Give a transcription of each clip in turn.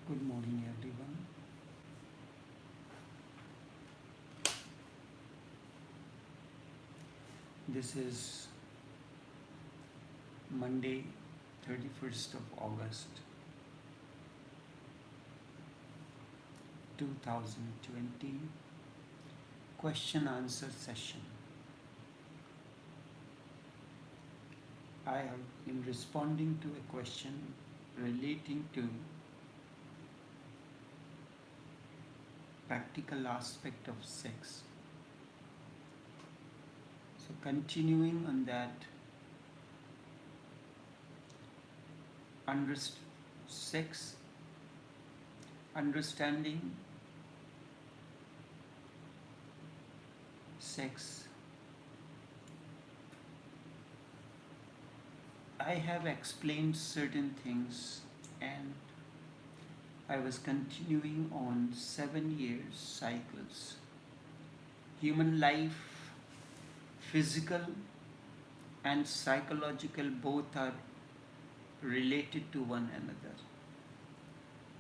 Good morning, everyone. This is Monday, 31st of August, 2020, question answer session. I have been responding to a question relating to practical aspect of sex. So continuing on that, sex, understanding sex. I have explained certain things and I was continuing on 7 years cycles. Human life, physical and psychological, both are related to one another.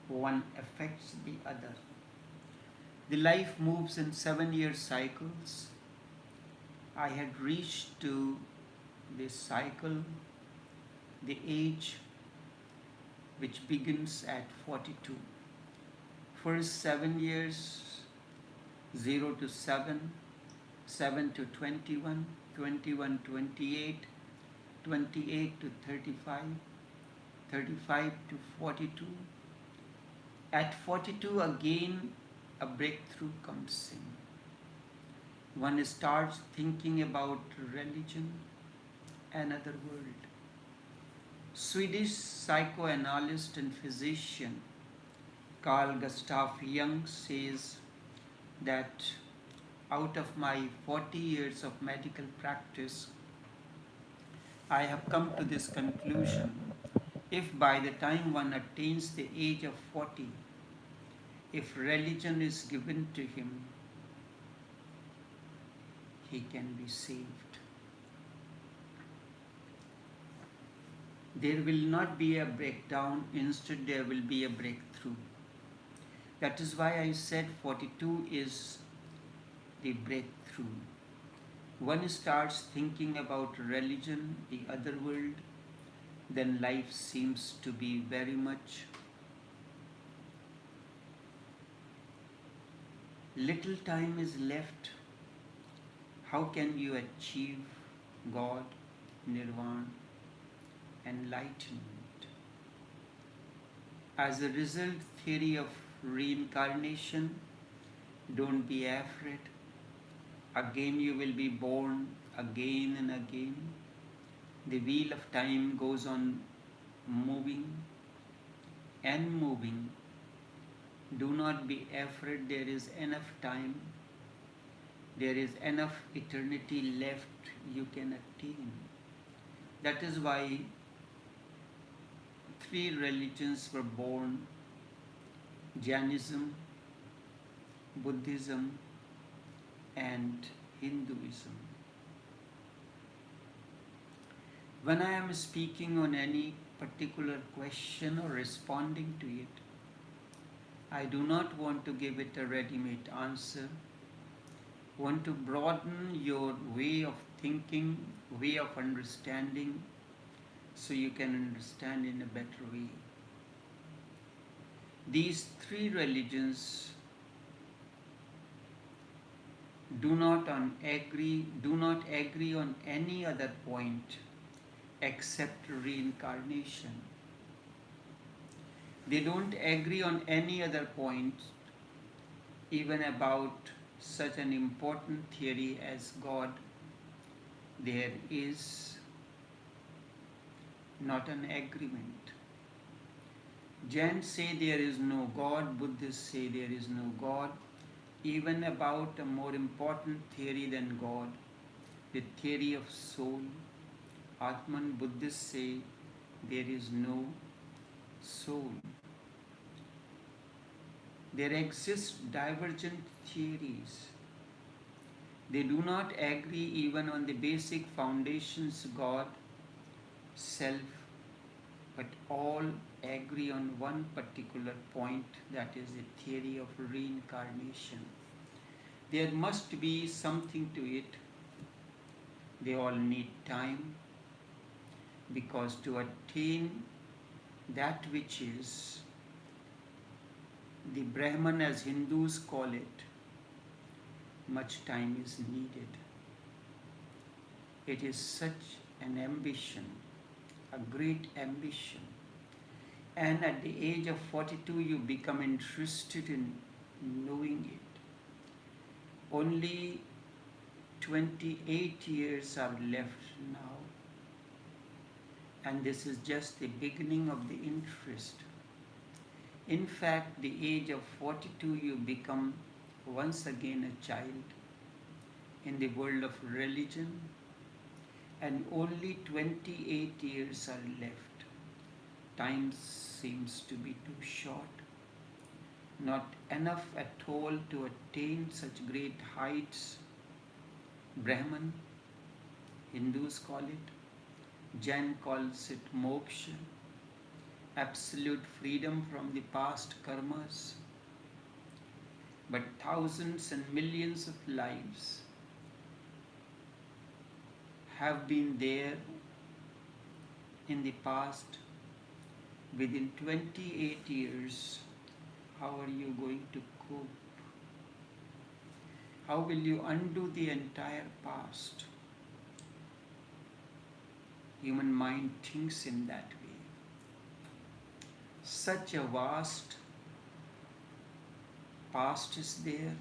One affects the other. The life moves in 7 year cycles. I had reached to this cycle, the age which begins at 42. First 7 years, 0 to 7, 7 to 21, 21 28, 28 to 35, 35 to 42. At 42 again a breakthrough comes in. One starts thinking about religion, another world. Swedish psychoanalyst and physician Carl Gustav Jung says that out of my 40 years of medical practice, I have come to this conclusion: if by the time one attains the age of 40, if religion is given to him, he can be saved. There will not be a breakdown, instead there will be a breakthrough. That is why I said 42 is the breakthrough. One starts thinking about religion, the other world, then life seems to be very much little time is left. How can you achieve God, nirvana, enlightenment? As a result, theory of reincarnation, don't be afraid. Again you will be born again and again. The wheel of time goes on moving and moving. Do not be afraid, there is enough time. There is enough eternity left you can attain. That is why 3 religions were born: Jainism, Buddhism, and Hinduism. When I am speaking on any particular question or responding to it, I do not want to give it a ready-made answer. I want to broaden your way of thinking, way of understanding, so you can understand in a better way. These 3 religions do not agree on any other point except reincarnation. They don't agree on any other point, even about such an important theory as God. There is not an agreement. Jains say there is no God, Buddhists say there is no God. Even about a more important theory than God, the theory of soul, Atman, Buddhists say there is no soul. There exist divergent theories. They do not agree even on the basic foundations: God, self, but all agree on one particular point, that is the theory of reincarnation. There must be something to it. They all need time, because to attain that which is the Brahman, as Hindus call it, much time is needed. It is such an ambition, a great ambition. And at the age of 42, you become interested in knowing it. Only 28 years are left now. And this is just the beginning of the interest. In fact, the age of 42, you become once again a child in the world of religion, and only 28 years are left. Time seems to be too short, not enough at all to attain such great heights. Brahman, Hindus call it, Jain calls it moksha, absolute freedom from the past karmas. But thousands and millions of lives have been there in the past. Within 28 years, how are you going to cope? How will you undo the entire past? Human mind thinks in that way. Such a vast past is there.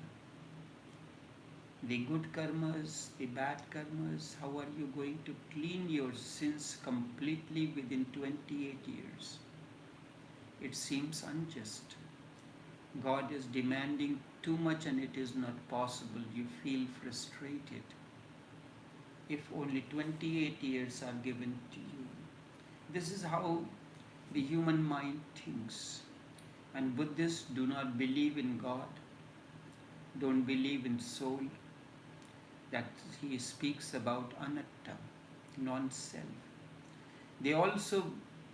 The good karmas, the bad karmas, how are you going to clean your sins completely within 28 years? It seems unjust. God is demanding too much and it is not possible. You feel frustrated. If only 28 years are given to you. This is how the human mind thinks. And Buddhists do not believe in God, don't believe in soul, that he speaks about anatta, non-self.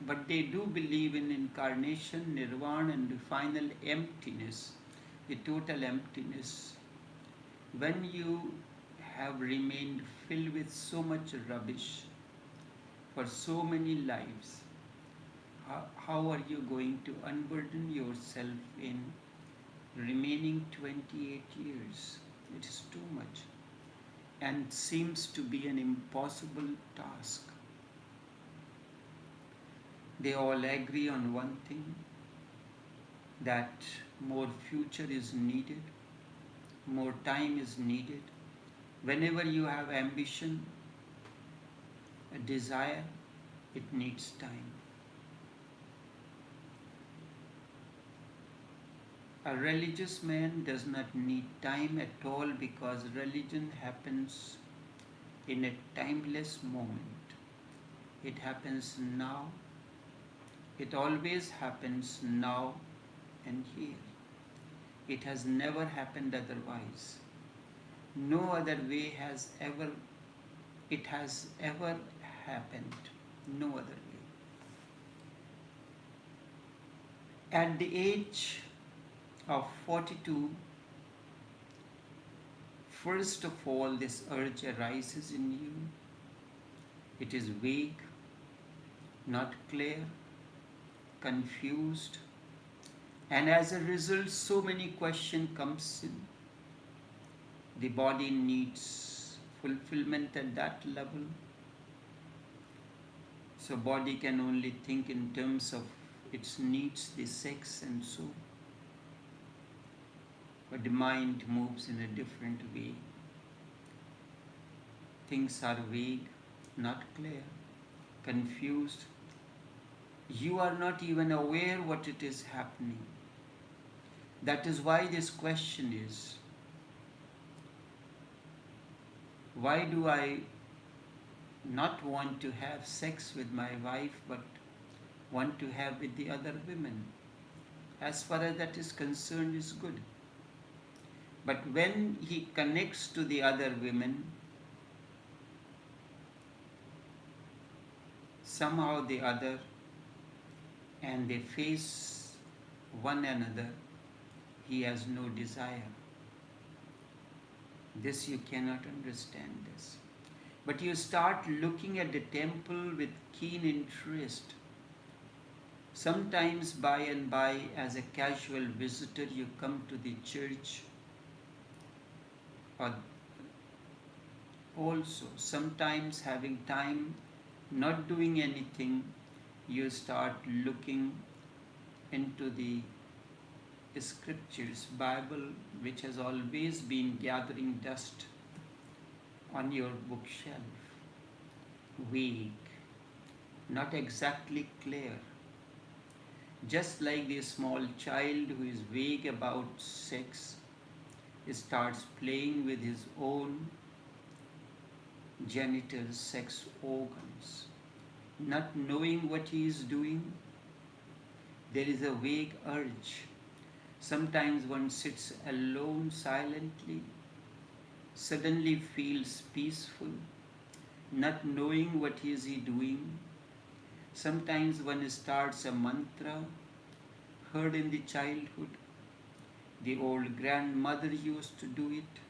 But they do believe in incarnation, nirvana, and the final emptiness, the total emptiness. When you have remained filled with so much rubbish for so many lives, how are you going to unburden yourself in remaining 28 years? It is too much and seems to be an impossible task. They all agree on one thing, that more future is needed, more time is needed. Whenever you have ambition, a desire, it needs time. A religious man does not need time at all, because religion happens in a timeless moment. It happens now. It always happens now and here. It has never happened otherwise. No other way has ever happened. No other way. At the age of 42, first of all, this urge arises in you. It is vague, not clear, confused, and as a result, so many questions comes in. The body needs fulfillment at that level. So body can only think in terms of its needs, the sex and so. But the mind moves in a different way. Things are vague, not clear, confused. You are not even aware what it is happening. That is why this question is, why do I not want to have sex with my wife but want to have with the other women? As far as that is concerned, is good. But when he connects to the other women, somehow the other and they face one another, he has no desire. This you cannot understand this. But you start looking at the temple with keen interest. Sometimes by and by, as a casual visitor, you come to the church, or also sometimes having time, not doing anything, you start looking into the scriptures, Bible, which has always been gathering dust on your bookshelf, vague, not exactly clear. Just like the small child who is vague about sex starts playing with his own genital sex organs, not knowing what he is doing, there is a vague urge. Sometimes one sits alone silently, suddenly feels peaceful, not knowing what is he doing. Sometimes one starts a mantra heard in the childhood. The old grandmother used to do it.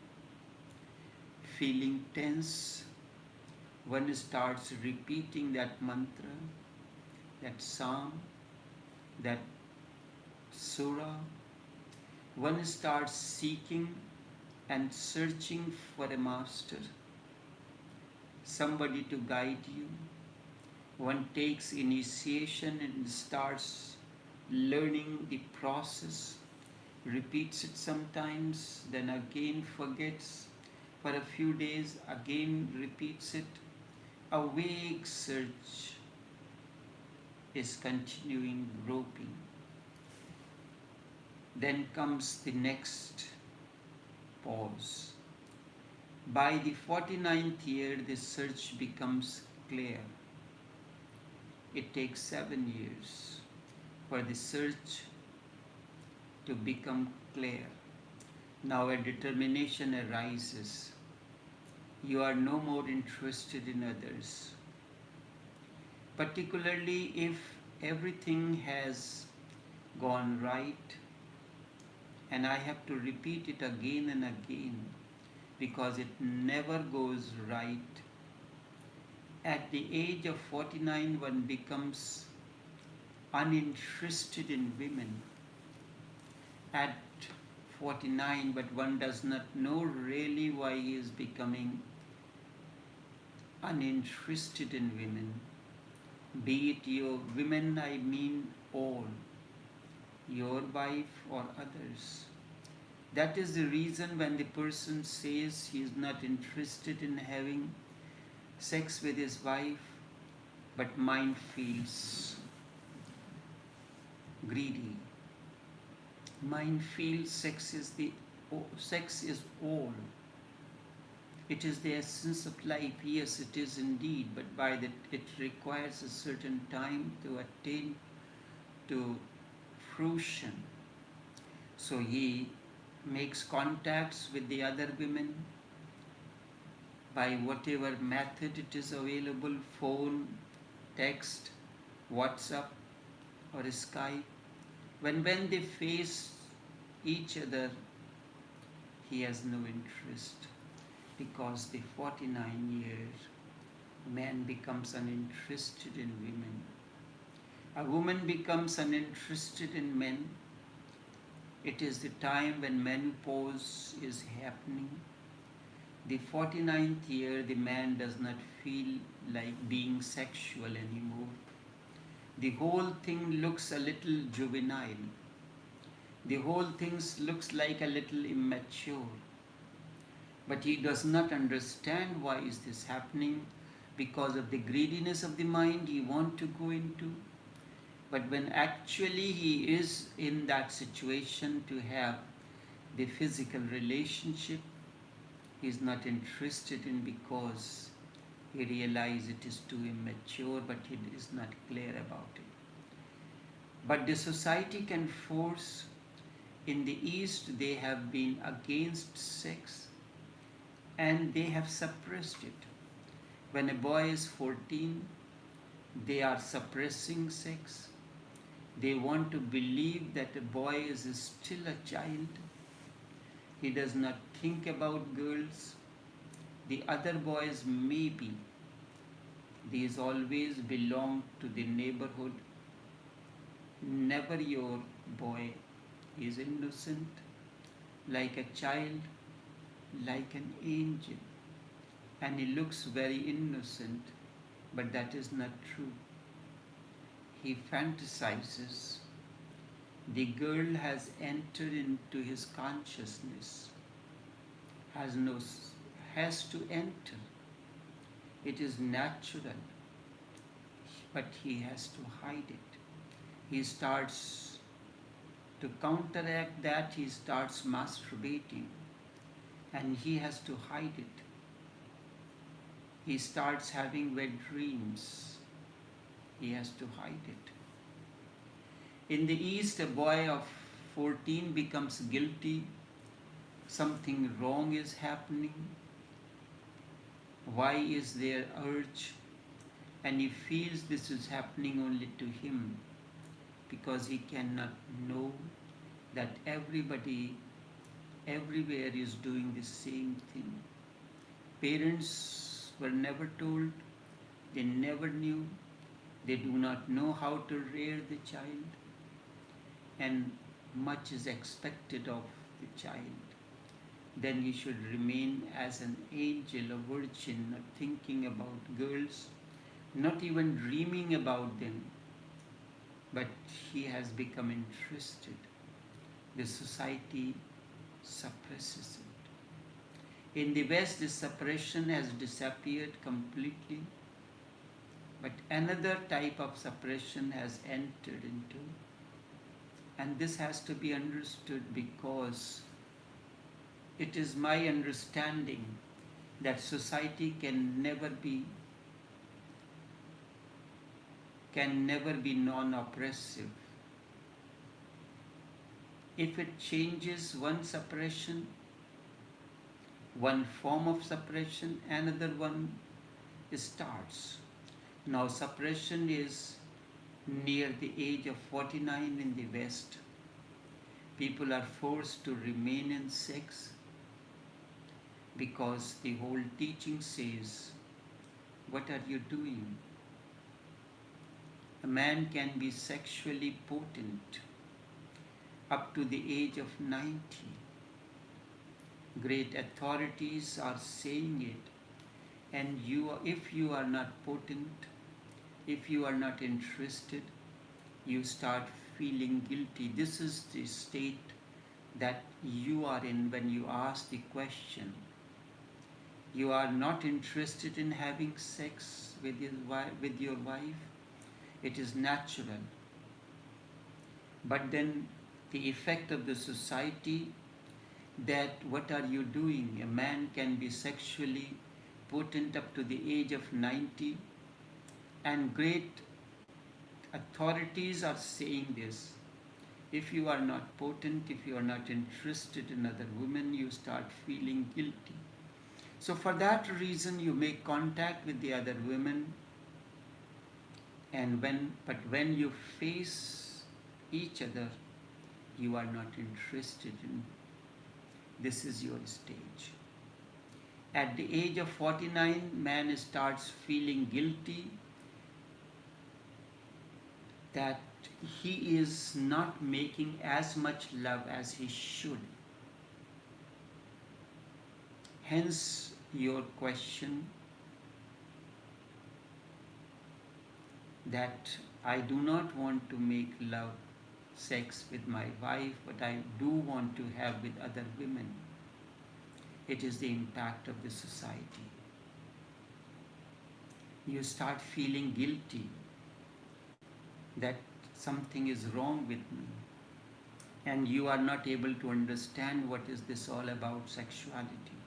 Feeling tense, one starts repeating that mantra, that psalm, that surah. One starts seeking and searching for a master, somebody to guide you. One takes initiation and starts learning the process, repeats it sometimes, then again forgets. For a few days, again repeats it. A vague search is continuing groping. Then comes the next pause. By the 49th year, the search becomes clear. It takes 7 years for the search to become clear. Now a determination arises. You are no more interested in others. Particularly if everything has gone right, and I have to repeat it again and again because it never goes right. At the age of 49, one becomes uninterested in women. At 49, but one does not know really why he is becoming uninterested in women. Be it your women, I mean all, your wife or others. That is the reason when the person says he is not interested in having sex with his wife, but mind feels greedy. Mind feels sex is all. It is the essence of life. Yes, it is indeed, but by that it requires a certain time to attain to fruition. So he makes contacts with the other women by whatever method it is available, phone, text, WhatsApp or Skype. When they face each other, he has no interest, because the 49-year man becomes uninterested in women. A woman becomes uninterested in men. It is the time when menopause is happening. The 49th year, the man does not feel like being sexual anymore. The whole thing looks a little juvenile. The whole thing looks like a little immature. But he does not understand why is this happening. Because of the greediness of the mind he wants to go into. But when actually he is in that situation to have the physical relationship, he is not interested in, because he realizes it is too immature, but he is not clear about it. But the society can force. In the East, they have been against sex and they have suppressed it. When a boy is 14, they are suppressing sex. They want to believe that a boy is still a child. He does not think about girls. The other boys maybe. These always belong to the neighborhood. Never your boy is innocent, like a child, like an angel. And he looks very innocent, but that is not true. He fantasizes. The girl has entered into his consciousness, has to enter. It is natural, but he has to hide it. He starts to counteract that, he starts masturbating, and he has to hide it. He starts having wet dreams. He has to hide it. In the East, a boy of 14 becomes guilty. Something wrong is happening. Why is there urge? And he feels this is happening only to him because he cannot know that everybody everywhere is doing the same thing. Parents were never told, they never knew, they do not know how to rear the child, and much is expected of the child. Then he should remain as an angel, a virgin, not thinking about girls, not even dreaming about them, but he has become interested. The society suppresses it. In the West, this suppression has disappeared completely, but another type of suppression has entered into, and this has to be understood because it is my understanding that society can never be non-oppressive. If it changes one suppression, one form of suppression, another one starts. Now suppression is near the age of 49 in the West. People are forced to remain in sex because the whole teaching says, what are you doing? A man can be sexually potent up to the age of 90. Great authorities are saying it, and if you are not potent, if you are not interested, you start feeling guilty. This is the state that you are in when you ask the question. You are not interested in having sex with your wife. It is natural. But then the effect of the society, that what are you doing? A man can be sexually potent up to the age of 90, and great authorities are saying this. If you are not potent, if you are not interested in other women, you start feeling guilty. So for that reason you make contact with the other women, and when you face each other, you are not interested in. This is your stage. At the age of 49, man starts feeling guilty that he is not making as much love as he should. Hence your question that I do not want to make love, sex with my wife, but I do want to have with other women. It is the impact of the society. You start feeling guilty that something is wrong with me, and you are not able to understand what is this all about, sexuality.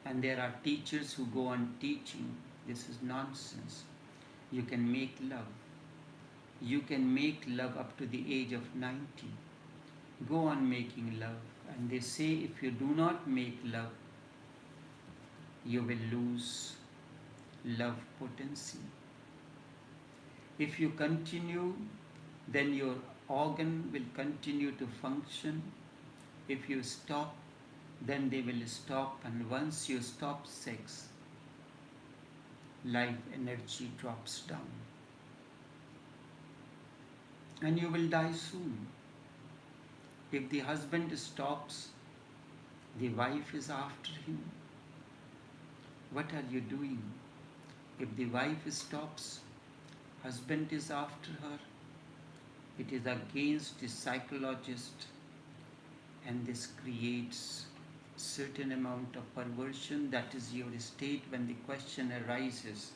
And there are teachers who go on teaching, this is nonsense. You can make love. You can make love up to the age of 90. Go on making love. And they say if you do not make love, you will lose love potency. If you continue then your organ will continue to function. If you stop, then they will stop, and once you stop sex, life energy drops down and you will die soon. If the husband stops, the wife is after him. What are you doing? If the wife stops, husband is after her. It is against the psychologist, and this creates certain amount of perversion. That is your state when the question arises,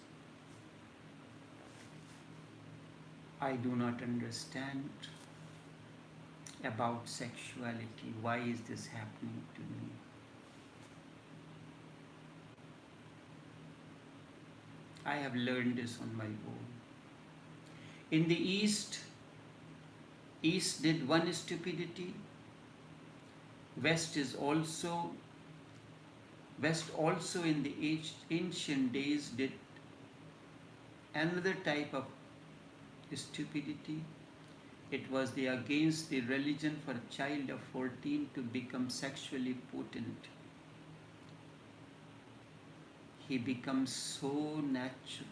I do not understand about sexuality. Why is this happening to me? I have learned this on my own. In the East did one stupidity. West also in the ancient days did another type of stupidity. It was against the religion for a child of 14 to become sexually potent. He becomes so natural.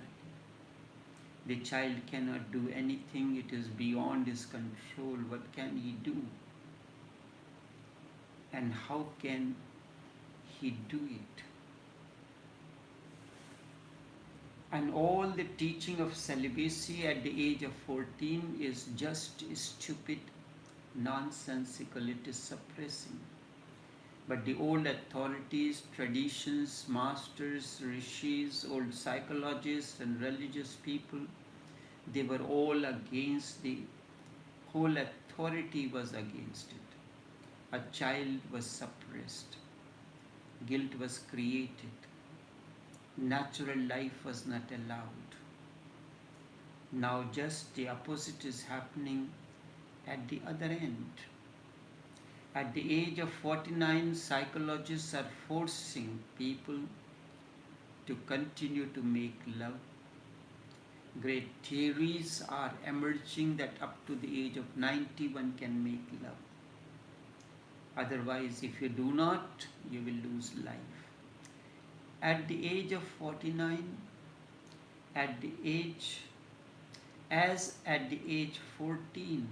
The child cannot do anything. It is beyond his control. What can he do? And how can he do it? And all the teaching of celibacy at the age of 14 is just stupid, nonsensical. It is suppressing. But the old authorities, traditions, masters, rishis, old psychologists and religious people, they were all against. The whole authority was against it. A child was suppressed. Guilt was created. Natural life was not allowed. Now just the opposite is happening at the other end. At the age of 49, psychologists are forcing people to continue to make love. Great theories are emerging that up to the age of 90 one can make love. Otherwise, if you do not, you will lose life. At the age of 49, at the age 14,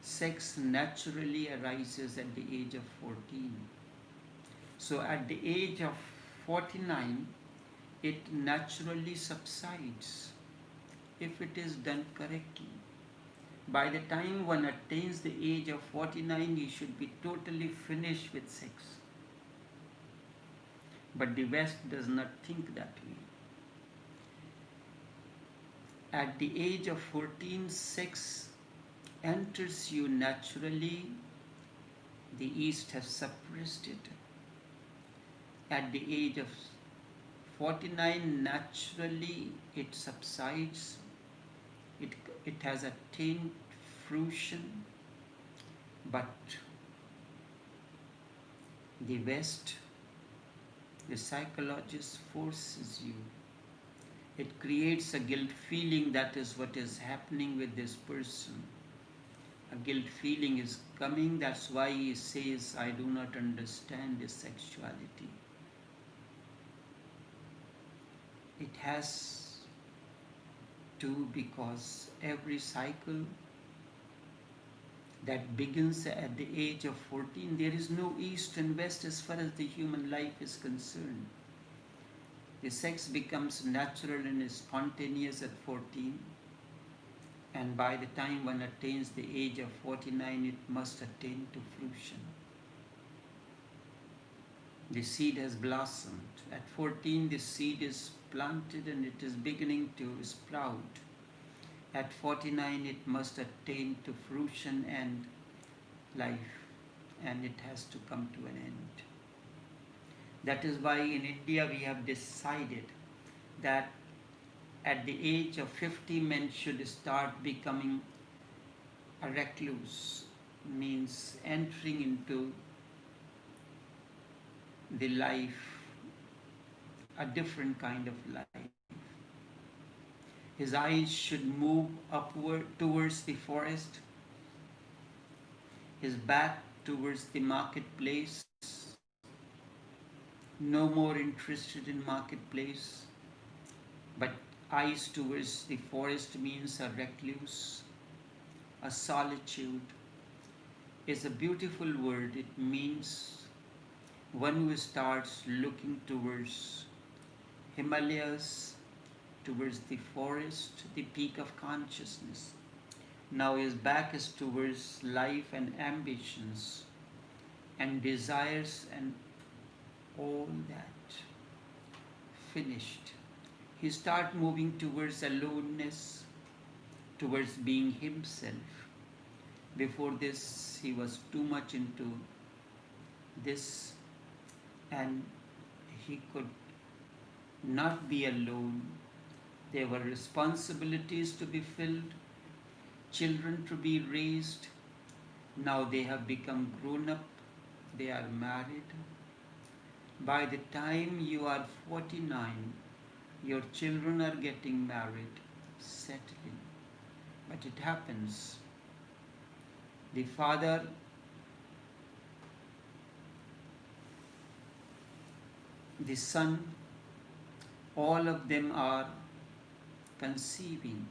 sex naturally arises at the age of 14. So at the age of 49, it naturally subsides if it is done correctly. By the time one attains the age of 49, he should be totally finished with sex. But the West does not think that way. At the age of 14, sex enters you naturally. The East has suppressed it. At the age of 49, naturally it subsides. It has attained fruition. But the West, the psychologist forces you. It creates a guilt feeling. That is what is happening with this person. A guilt feeling is coming. That's why he says, I do not understand this sexuality. It has to, because every cycle that begins at the age of 14, there is no East and West as far as the human life is concerned. The sex becomes natural and spontaneous at 14, and by the time one attains the age of 49, it must attain to fruition. The seed has blossomed. At 14, the seed is planted and it is beginning to sprout. At 49, it must attain to fruition and life, and it has to come to an end. That is why in India we have decided that at the age of 50, men should start becoming a recluse, means entering into the life, a different kind of life. His eyes should move upward towards the forest, his back towards the marketplace. No more interested in marketplace, but eyes towards the forest means a recluse, a solitude. Is a beautiful word. It means one who starts looking towards Himalayas, towards the forest, the peak of consciousness. Now his back is towards life and ambitions and desires and all that. Finished. He starts moving towards aloneness, towards being himself. Before this, he was too much into this, and he could not be alone. There were responsibilities to be filled, children to be raised. Now they have become grown up, they are married. By the time you are 49, your children are getting married, settling. But it happens. The father the son, all of them are conceiving.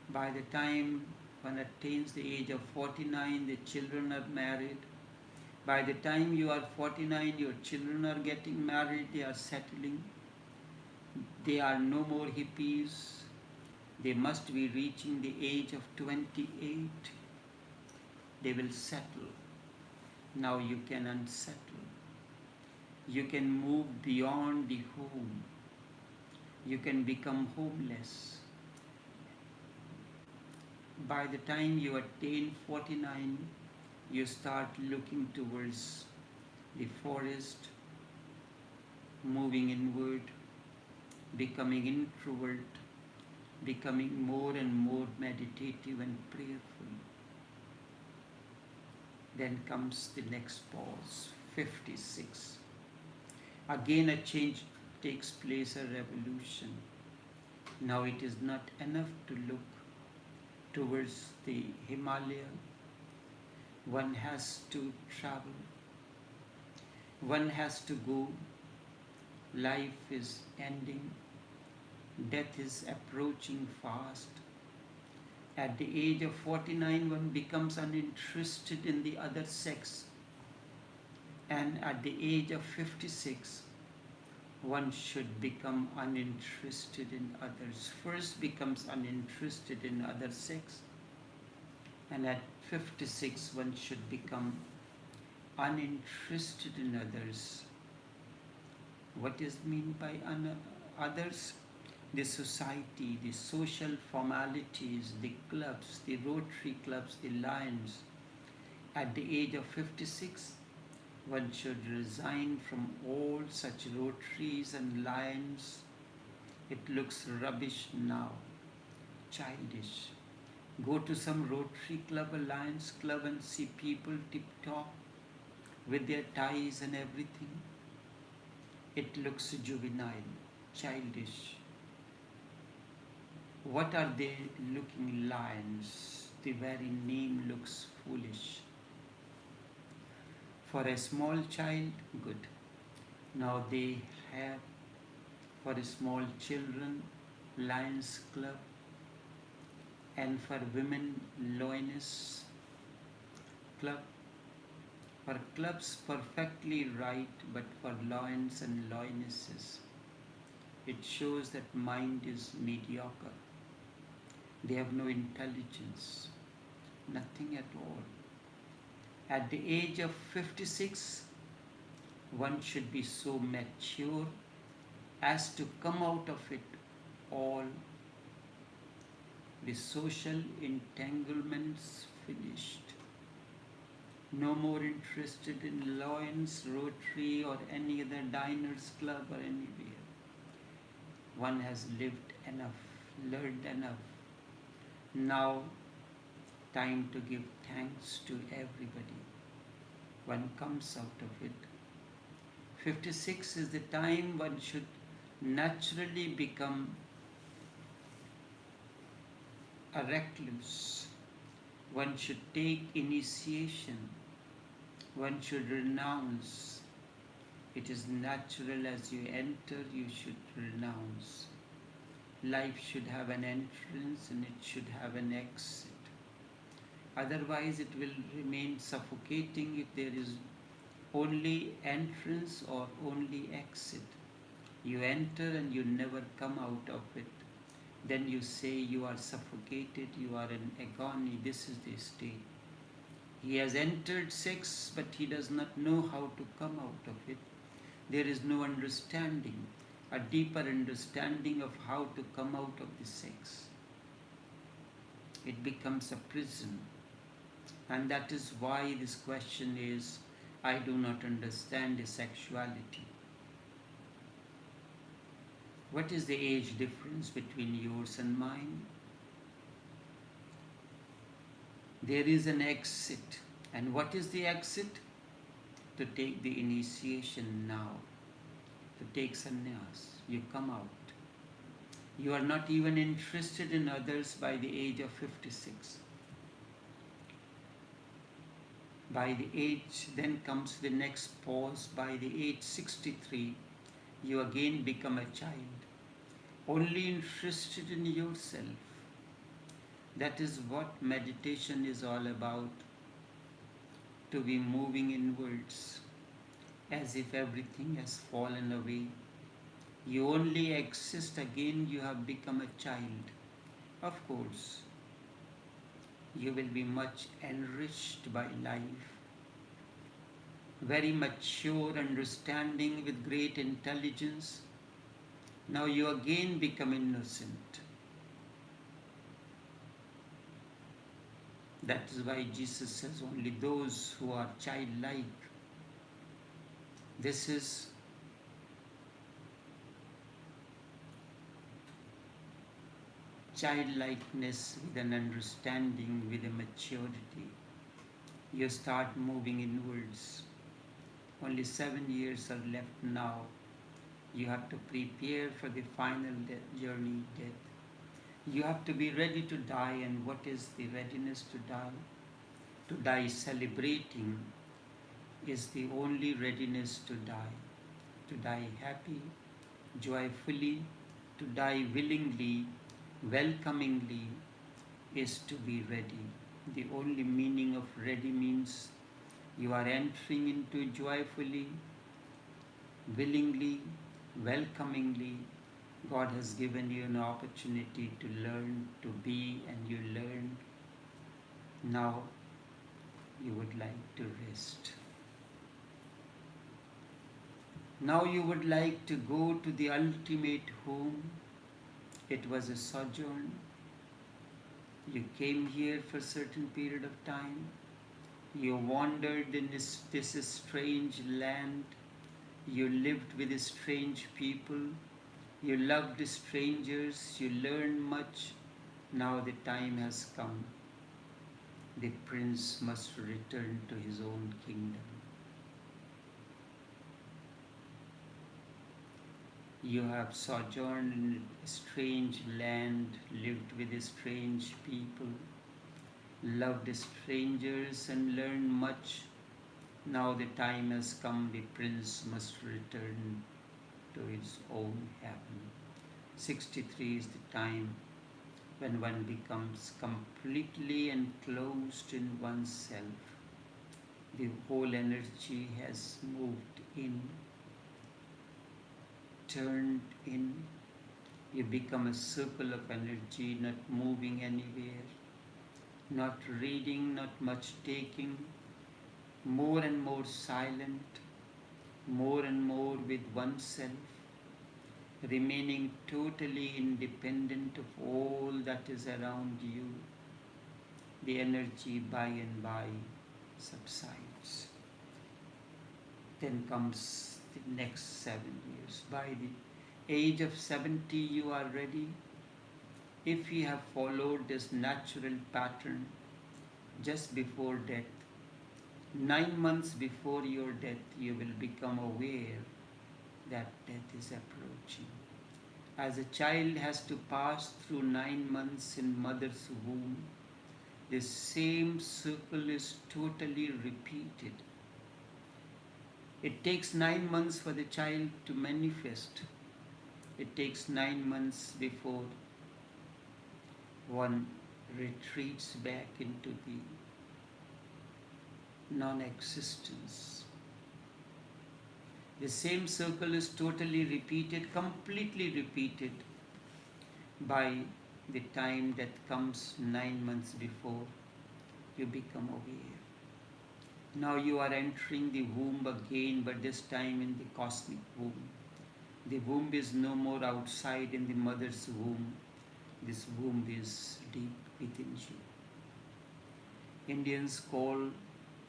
By the time one attains the age of 49, the children are married. By the time you are 49, your children are getting married, they are settling. They are no more hippies. They must be reaching the age of 28. They will settle. Now you can unsettle. You can move beyond the home. You can become homeless. By the time you attain 49, you start looking towards the forest, moving inward, becoming introvert, becoming more and more meditative and prayerful. Then comes the next pause, 56. Again a change takes place, a revolution. Now it is not enough to look towards the Himalaya. One has to travel. One has to go. Life is ending. Death is approaching fast. At the age of 49, one becomes uninterested in the other sex. And at the age of 56, one should become uninterested in others. First becomes uninterested in other sex, and at 56 one should become uninterested in others. What is meant by others? The society, the social formalities, the clubs, the Rotary clubs, the Lions. At the age of 56, one should resign from all such Rotaries and Lions. It looks rubbish now, childish. Go to some Rotary club, a Lions club, and see people tip-top with their ties and everything. It looks juvenile, childish. What are they looking lions? The very name looks foolish. For a small child, good. Now they have, for small children, Lions Club, and for women, Lioness Club. For clubs, perfectly right, but for lions and lionesses, it shows that mind is mediocre. They have no intelligence, nothing at all. At the age of 56, one should be so mature as to come out of it all. The social entanglements finished. No more interested in Lions, Rotary, or any other diners club or anywhere. One has lived enough, learned enough. Now, time to give thanks to everybody. One comes out of it. 56 is the time one should naturally become a recluse. One should take initiation. One should renounce. It is natural as you enter, you should renounce. Life should have an entrance and it should have an exit. Otherwise, it will remain suffocating if there is only entrance or only exit. You enter and you never come out of it. Then you say you are suffocated, you are in agony. This is the state. He has entered sex, but he does not know how to come out of it. There is no understanding, a deeper understanding of how to come out of the sex. It becomes a prison. And that is why this question is, I do not understand the sexuality. What is the age difference between yours and mine? There is an exit. And what is the exit? To take the initiation now. To take sannyas. You come out. You are not even interested in others by the age of 56. By the age, then comes the next pause. By the age 63, you again become a child. Only interested in yourself. That is what meditation is all about. To be moving inwards, as if everything has fallen away. You only exist again, you have become a child. Of course, you will be much enriched by life. Very mature understanding with great intelligence. Now you again become innocent. That is why Jesus says only those who are childlike. This is childlikeness with an understanding, with a maturity. You start moving inwards. Only 7 years are left now. You have to prepare for the final journey, death. You have to be ready to die. And what is the readiness to die? To die celebrating is the only readiness to die. To die happy, joyfully, to die willingly, welcomingly is to be ready. The only meaning of ready means you are entering into joyfully, willingly, welcomingly. God has given you an opportunity to learn, to be, and you learned. Now you would like to rest. Now you would like to go to the ultimate home. It was a sojourn. You came here for a certain period of time. You wandered in this strange land. You lived with strange people. You loved strangers. You learned much. Now the time has come. The prince must return to his own kingdom. You have sojourned in a strange land, lived with strange people, loved strangers and learned much. Now the time has come, the prince must return to his own heaven. 63 is the time when one becomes completely enclosed in oneself. The whole energy has moved in, turned in. You become a circle of energy, not moving anywhere, not reading, not much taking, more and more silent, more and more with oneself, remaining totally independent of all that is around you. The energy by and by subsides. Then comes the next 7 years. By the age of 70 you are ready. If you have followed this natural pattern just before death, 9 months before your death, you will become aware that death is approaching. As a child has to pass through 9 months in mother's womb, the same circle is totally repeated. It takes 9 months for the child to manifest. It takes 9 months before one retreats back into the non-existence. The same circle is totally repeated, completely repeated by the time that comes 9 months before you become aware. Now you are entering the womb again, but this time in the cosmic womb. The womb is no more outside in the mother's womb. This womb is deep within you. Indians call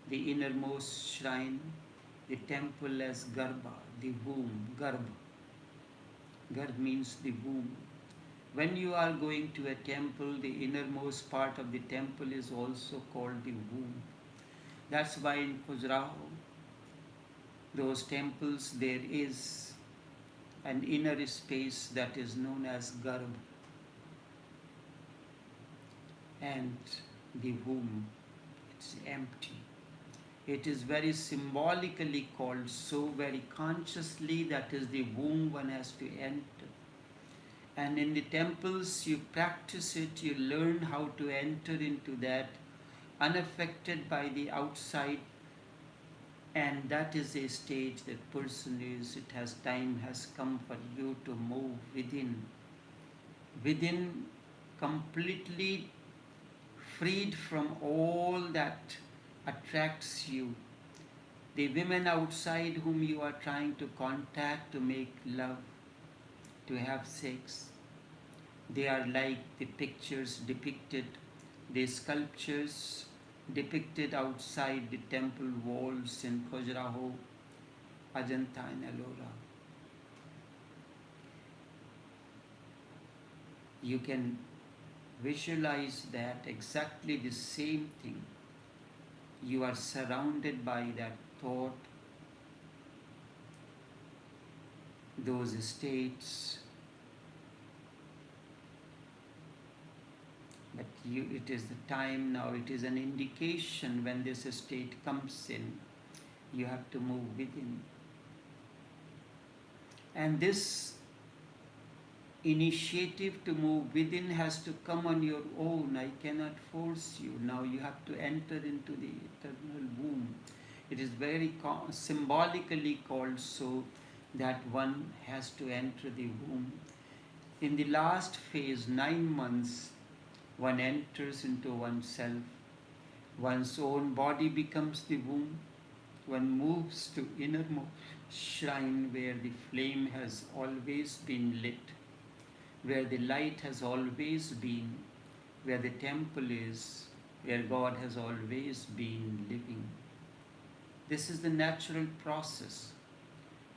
the innermost shrine, the temple, as Garbha, the womb, Garbha. Garbh means the womb. When you are going to a temple, the innermost part of the temple is also called the womb. That's why in Khajuraho, those temples, there is an inner space that is known as Garbh. And the womb, it's empty. It is very symbolically called so, very consciously, that is the womb one has to enter. And in the temples you practice it, you learn how to enter into that unaffected by the outside, and that is a stage that person is, time has come for you to move within completely freed from all that attracts you. The women outside whom you are trying to contact, to make love, to have sex, they are like the pictures depicted, the sculptures depicted outside the temple walls in Khajuraho, Ajanta and Ellora. You can visualize that exactly the same thing. You are surrounded by that thought, those states, but it is the time now, it is an indication when this state comes in, you have to move within. And this initiative to move within has to come on your own. I cannot force you. Now you have to enter into the eternal womb. It is very symbolically called so, that one has to enter the womb. In the last phase, 9 months, one enters into oneself. One's own body becomes the womb. One moves to innermost shrine where the flame has always been lit, where the light has always been, where the temple is, where God has always been living. This is the natural process.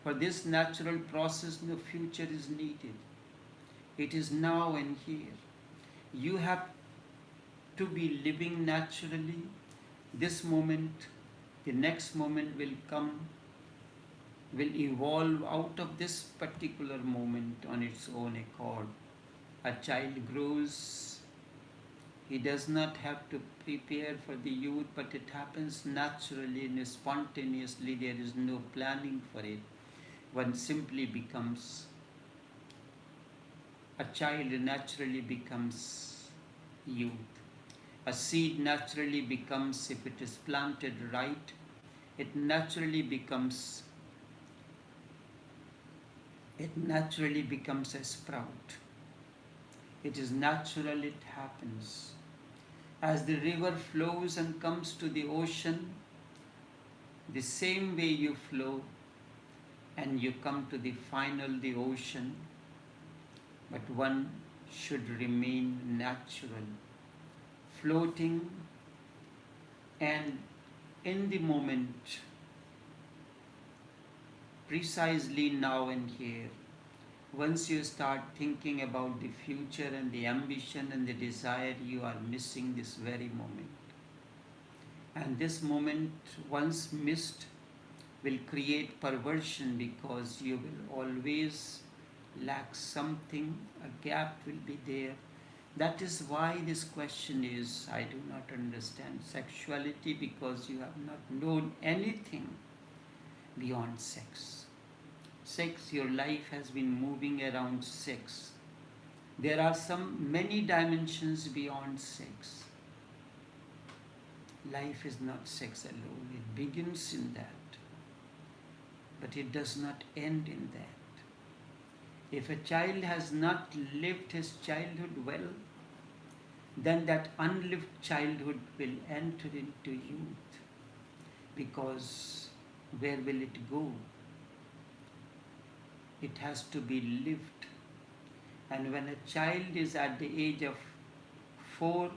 For this natural process, no future is needed. It is now and here. You have to be living naturally. This moment, the next moment will come, will evolve out of this particular moment on its own accord. A child grows, he does not have to prepare for the youth, but it happens naturally and spontaneously. There is no planning for it. One simply becomes, a child naturally becomes youth. A seed naturally becomes, if it is planted right, it naturally becomes a sprout. It is natural, it happens. As the river flows and comes to the ocean, the same way you flow and you come to the final, the ocean, but one should remain natural, floating and in the moment, precisely now and here. Once you start thinking about the future and the ambition and the desire, you are missing this very moment. And this moment, once missed, will create perversion, because you will always lacks something, a gap will be there. That is why this question is, I do not understand sexuality because you have not known anything beyond sex. Sex, your life has been moving around sex. There are many dimensions beyond sex. Life is not sex alone. It begins in that, but it does not end in that. If a child has not lived his childhood well, then that unlived childhood will enter into youth. Because where will it go? It has to be lived. And when a child is at the age of 4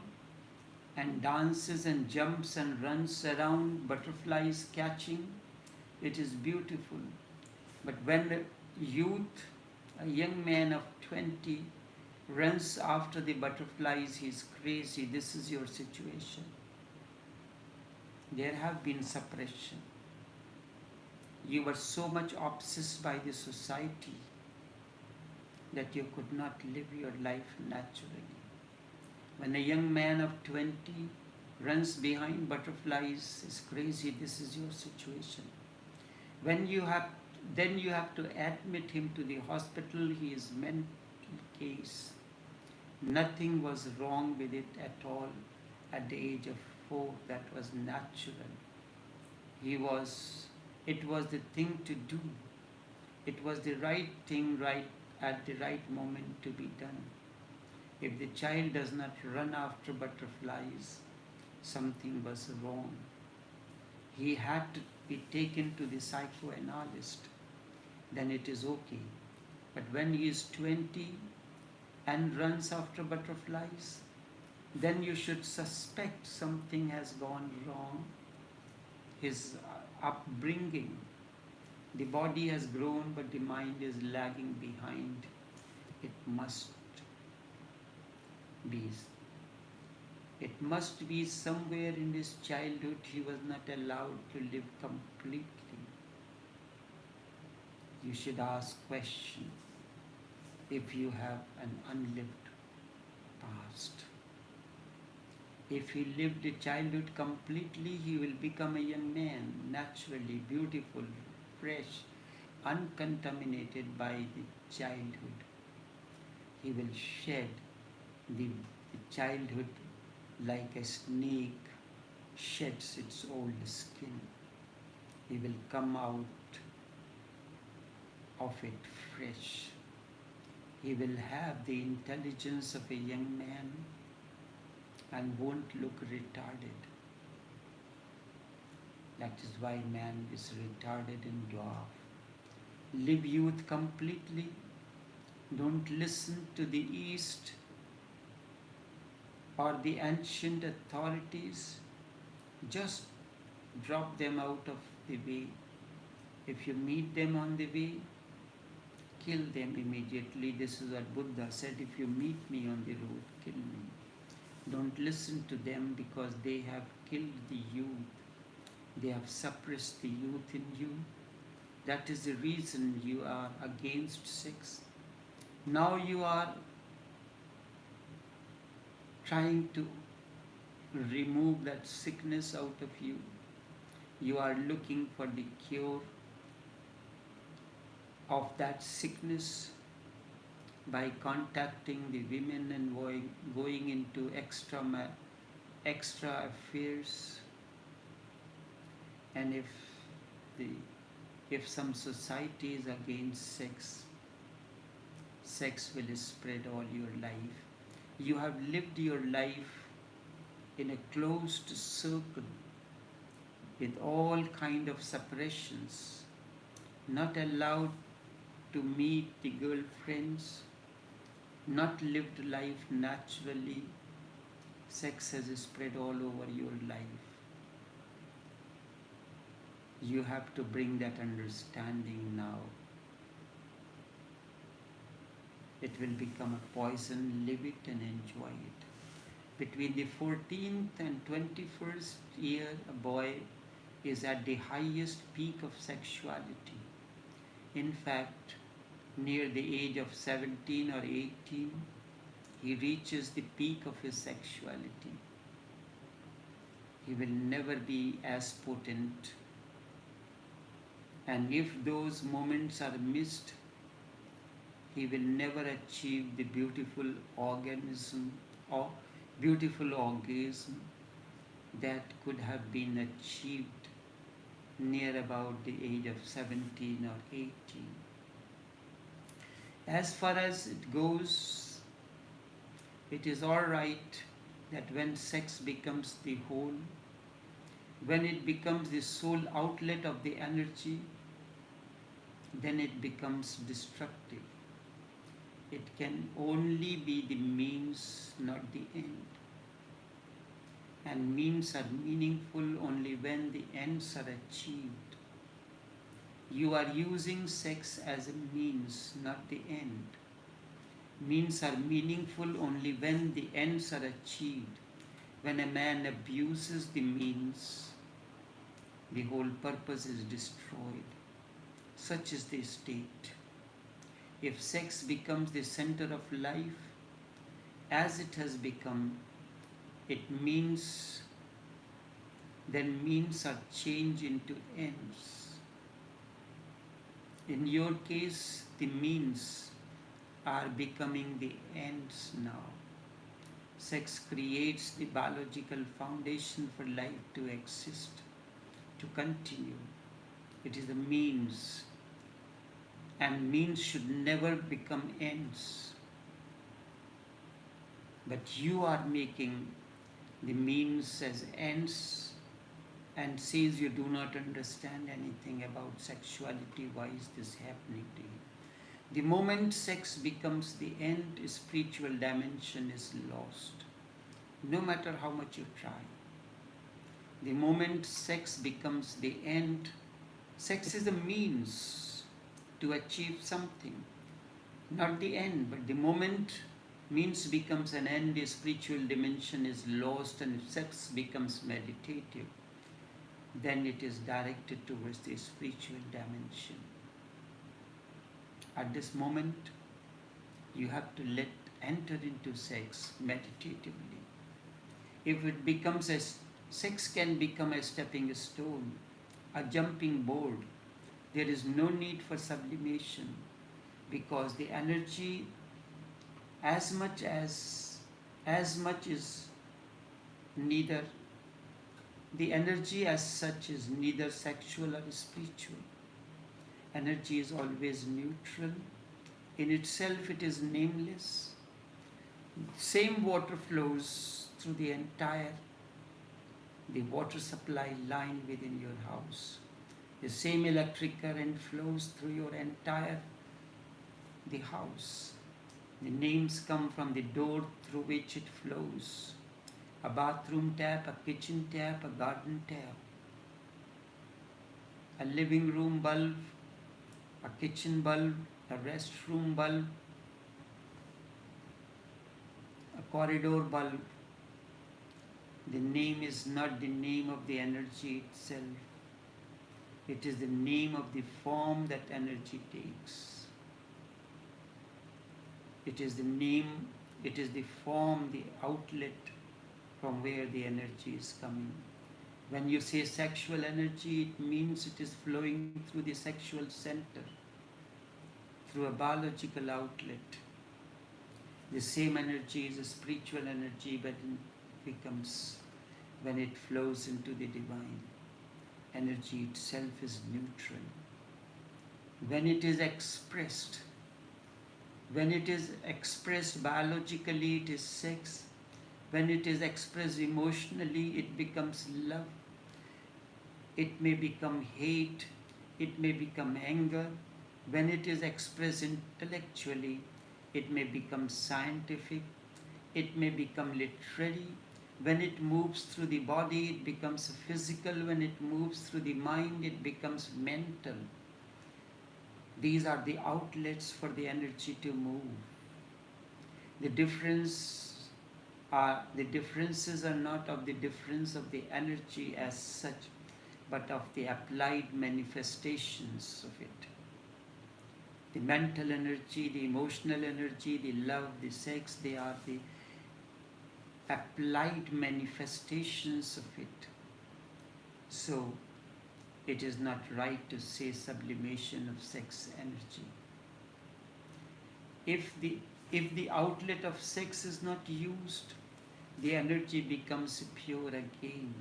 and dances and jumps and runs around, butterflies catching, it is beautiful. But when a youth, a young man of 20, runs after the butterflies, he is crazy. This is your situation. There have been suppression. You were so much obsessed by the society that you could not live your life naturally. When a young man of 20 runs behind butterflies, is crazy. This is your situation. Then you have to admit him to the hospital. He is mental case. Nothing was wrong with it at all at the age of 4. That was natural. It was the thing to do. It was the right thing, right at the right moment to be done. If the child does not run after butterflies, something was wrong. He had to be taken to the psychoanalyst. Then it is okay. But when he is 20 and runs after butterflies, then you should suspect something has gone wrong. His upbringing, the body has grown but the mind is lagging behind. It must be somewhere in his childhood he was not allowed to live completely. You should ask question if you have an unlived past. If he lived a childhood completely, he will become a young man, naturally, beautiful, fresh, uncontaminated by the childhood. He will shed the childhood like a snake sheds its old skin. He will come out of it fresh. He will have the intelligence of a young man and won't look retarded. That is why man is retarded and dwarf. Live youth completely. Don't listen to the East or the ancient authorities. Just drop them out of the way. If you meet them on the way, kill them immediately. This is what Buddha said. If you meet me on the road, kill me. Don't listen to them because they have killed the youth. They have suppressed the youth in you. That is the reason you are against sex. Now you are trying to remove that sickness out of you. You are looking for the cure of that sickness by contacting the women and going into extra affairs. And if some society is against sex, sex will spread all your life. You have lived your life in a closed circle with all kind of suppressions, not allowed to meet the girlfriends, not lived life naturally. Sex has spread all over your life. You have to bring that understanding now. It will become a poison. Live it and enjoy it. Between the 14th and 21st year, a boy is at the highest peak of sexuality. In fact, near the age of 17 or 18, he reaches the peak of his sexuality. He will never be as potent. And if those moments are missed, he will never achieve the beautiful organism or beautiful orgasm that could have been achieved near about the age of 17 or 18. As far as it goes, it is all right that when sex becomes the whole, when it becomes the sole outlet of the energy, then it becomes destructive. It can only be the means, not the end. And means are meaningful only when the ends are achieved. You are using sex as a means, not the end. Means are meaningful only when the ends are achieved. When a man abuses the means, the whole purpose is destroyed. Such is the state. If sex becomes the center of life, as it has become, it means, then means are changed into ends. In your case, the means are becoming the ends now. Sex creates the biological foundation for life to exist, to continue. It is the means, and means should never become ends. But you are making the means as ends and says you do not understand anything about sexuality. Why is this happening to you? The moment sex becomes the end, spiritual dimension is lost, no matter how much you try. The moment sex becomes the end, sex is a means to achieve something, not the end. But the moment means becomes an end, the spiritual dimension is lost, and if sex becomes meditative, then it is directed towards the spiritual dimension. At this moment, you have to enter into sex meditatively. If it becomes sex can become a stepping stone, a jumping board. There is no need for sublimation, because the energy as much is neither, the energy as such is neither sexual or spiritual. Energy is always neutral. In itself it is nameless. Same water flows through the water supply line within your house. The same electric current flows through your the house. The names come from the door through which it flows. A bathroom tap, a kitchen tap, a garden tap, a living room bulb, a kitchen bulb, a restroom bulb, a corridor bulb. The name is not the name of the energy itself. It is the name of the form that energy takes. It is the name, it is the form, the outlet from where the energy is coming. When you say sexual energy, it means it is flowing through the sexual center, through a biological outlet. The same energy is a spiritual energy, but it becomes, when it flows into the divine, energy itself is neutral. When it is expressed biologically, it is sex. When it is expressed emotionally, it becomes love. It may become hate. It may become anger. When it is expressed intellectually, it may become scientific. It may become literary. When it moves through the body, it becomes physical. When it moves through the mind, it becomes mental. These are the outlets for the energy to move. The differences are not of the difference of the energy as such, but of the applied manifestations of it. The mental energy, the emotional energy, the love, the sex, they are the applied manifestations of it. So it is not right to say sublimation of sex energy. If the outlet of sex is not used, the energy becomes pure again.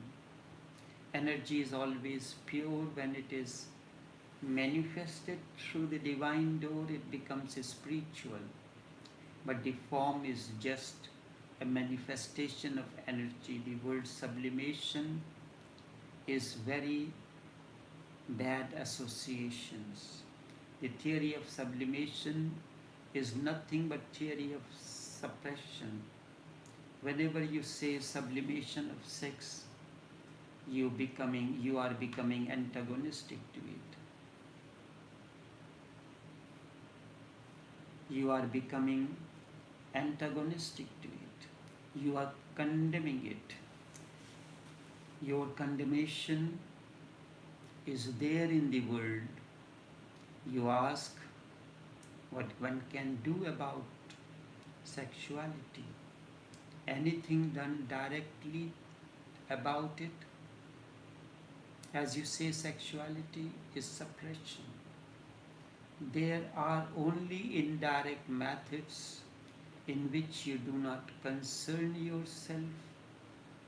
Energy is always pure when it is manifested through the divine door, it becomes spiritual. But the form is just a manifestation of energy. The word sublimation is very bad associations. The theory of sublimation is nothing but theory of suppression. Whenever you say sublimation of sex, you are becoming antagonistic to it. You are becoming antagonistic to it. You are condemning it. Your condemnation is there in the world. You ask what one can do about sexuality. Anything done directly about it? As you say, sexuality is suppression. There are only indirect methods in which you do not concern yourself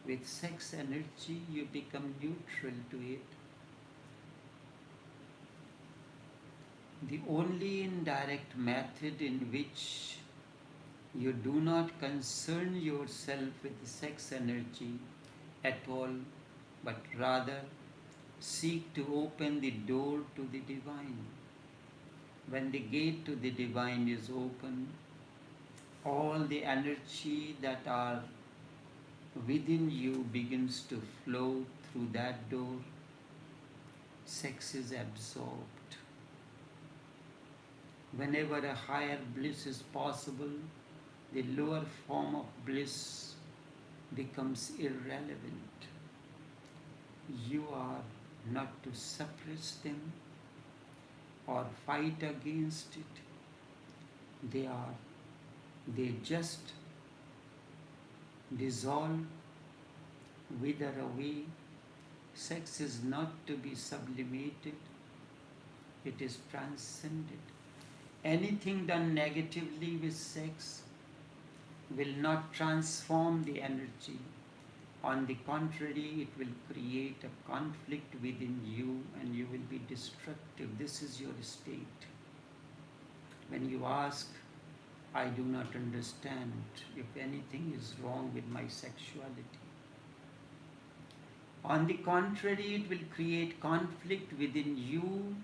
with sex energy, you become neutral to it. The only indirect method in which you do not concern yourself with sex energy at all, but rather seek to open the door to the divine. When the gate to the divine is open, all the energy that are within you begins to flow through that door. Sex is absorbed. Whenever a higher bliss is possible, the lower form of bliss becomes irrelevant. You are not to suppress them or fight against it. They just dissolve, wither away. Sex is not to be sublimated, it is transcended. Anything done negatively with sex will not transform the energy. On the contrary, it will create a conflict within you and you will be destructive. This is your state. When you ask, I do not understand if anything is wrong with my sexuality. On the contrary, it will create conflict within you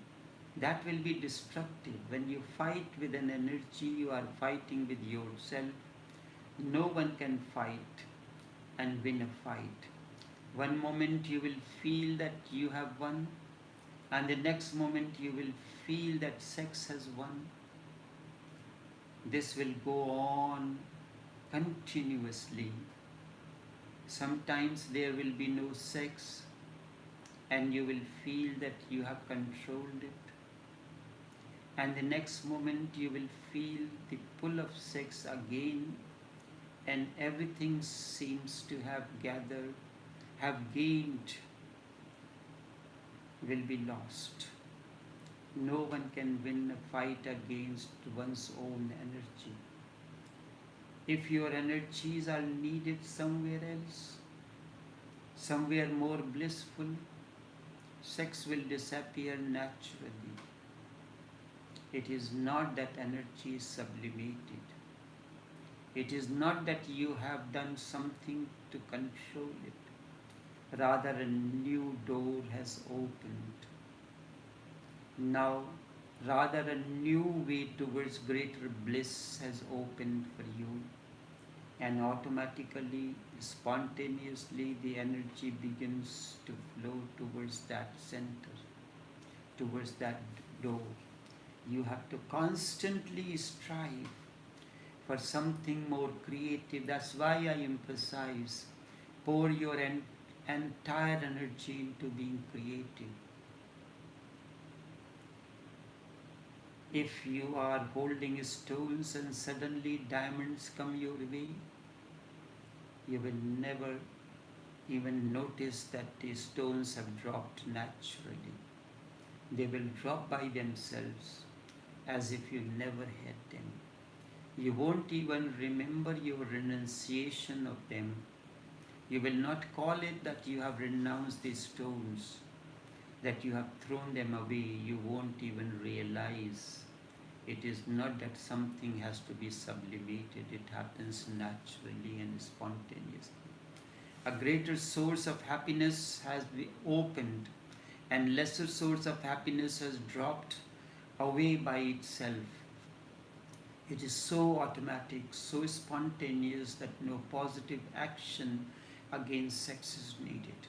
that will be destructive. When you fight with an energy, you are fighting with yourself. No one can fight and win a fight. One moment you will feel that you have won, and the next moment you will feel that sex has won. This will go on continuously. Sometimes there will be no sex and you will feel that you have controlled it. And the next moment you will feel the pull of sex again, and everything seems to have gained, will be lost. No one can win a fight against one's own energy. If your energies are needed somewhere else, somewhere more blissful, sex will disappear naturally. It is not that energy is sublimated. It is not that you have done something to control it. Rather, a new door has opened. Now, rather a new way towards greater bliss has opened for you. And automatically, spontaneously, the energy begins to flow towards that center, towards that door. You have to constantly strive for something more creative. That's why I emphasize, pour your entire energy into being creative. If you are holding stones and suddenly diamonds come your way, you will never even notice that the stones have dropped naturally. They will drop by themselves as if you never had them. You won't even remember your renunciation of them. You will not call it that you have renounced the stones, that you have thrown them away. You won't even realize. It is not that something has to be sublimated, it happens naturally and spontaneously. A greater source of happiness has been opened, and lesser source of happiness has dropped away by itself. It is so automatic, so spontaneous that no positive action against sex is needed.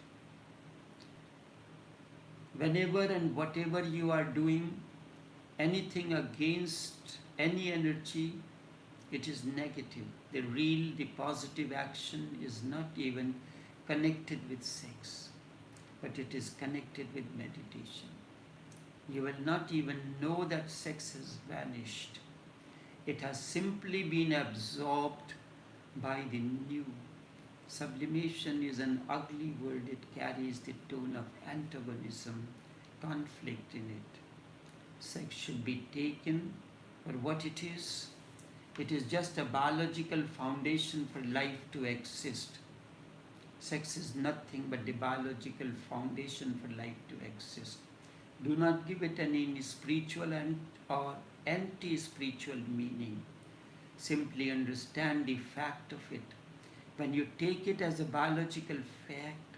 Whenever and whatever you are doing, anything against any energy, it is negative. The positive action is not even connected with sex, but it is connected with meditation. You will not even know that sex has vanished. It has simply been absorbed by the new. Sublimation is an ugly word. It carries the tone of antagonism, conflict in it. Sex should be taken for what it is. It is just a biological foundation for life to exist. Sex is nothing but the biological foundation for life to exist. Do not give it any spiritual or anti-spiritual meaning. Simply understand the fact of it. When you take it as a biological fact,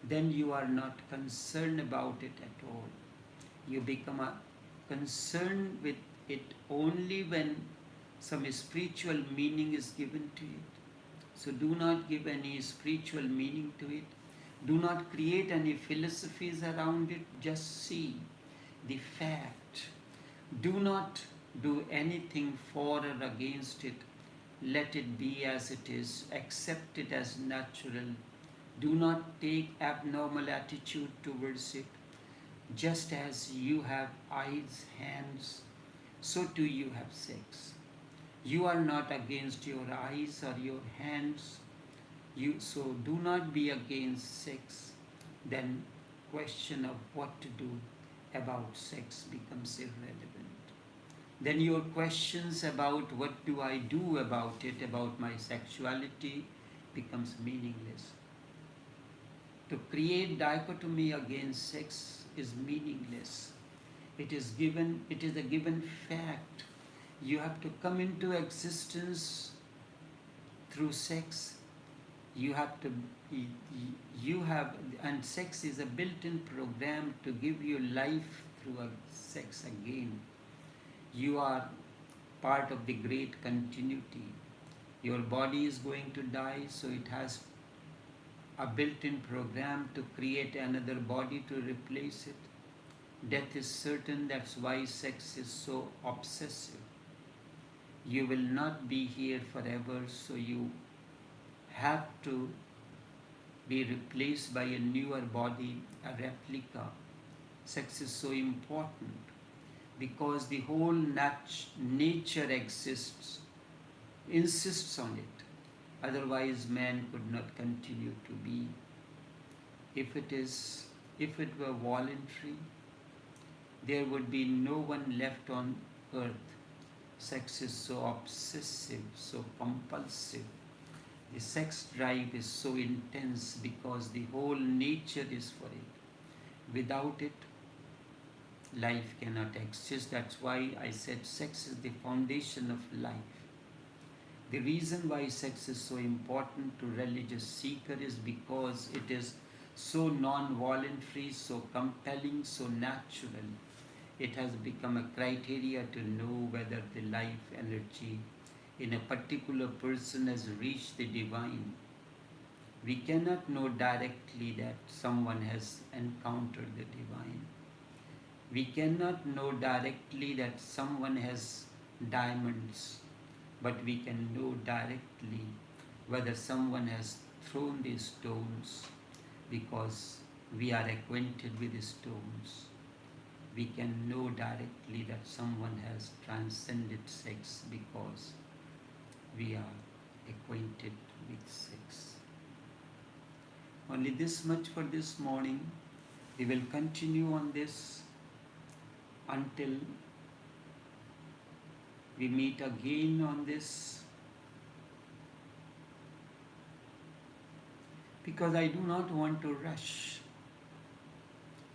then you are not concerned about it at all. You become concerned with it only when some spiritual meaning is given to it. So do not give any spiritual meaning to it. Do not create any philosophies around it. Just see the fact. Do not do anything for or against it. Let it be as it is. Accept it as natural. Do not take abnormal attitude towards it. Just as you have eyes, hands, so too you have sex. You are not against your eyes or your hands. So do not be against sex. Then question of what to do about sex becomes irrelevant. Then your questions about what do I do about it, about my sexuality, becomes meaningless. To create dichotomy against sex is meaningless. It is a given fact. You have to come into existence through sex. And sex is a built-in program to give you life through sex again. You are part of the great continuity. Your body is going to die, so it has a built-in program to create another body to replace it. Death is certain, that's why sex is so obsessive. You will not be here forever, so you have to be replaced by a newer body, a replica. Sex is so important because the whole nature insists on it. Otherwise, man could not continue to be. If it were voluntary, there would be no one left on earth. Sex is so obsessive, so compulsive. The sex drive is so intense because the whole nature is for it. Without it, life cannot exist. That's why I said sex is the foundation of life. The reason why sex is so important to religious seeker is because it is so non-voluntary, so compelling, so natural. It has become a criteria to know whether the life energy in a particular person has reached the divine. We cannot know directly that someone has encountered the divine. We cannot know directly that someone has diamonds, but we can know directly whether someone has thrown these stones because we are acquainted with the stones. we can know directly that someone has transcended sex because we are acquainted with sex. Only this much for this morning. We will continue on this until we meet again on this, because I do not want to rush.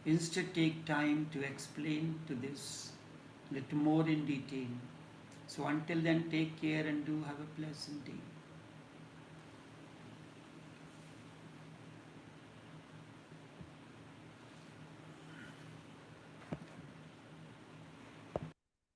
Instead, take time to explain to this little more in detail. So until then, take care and do have a pleasant day.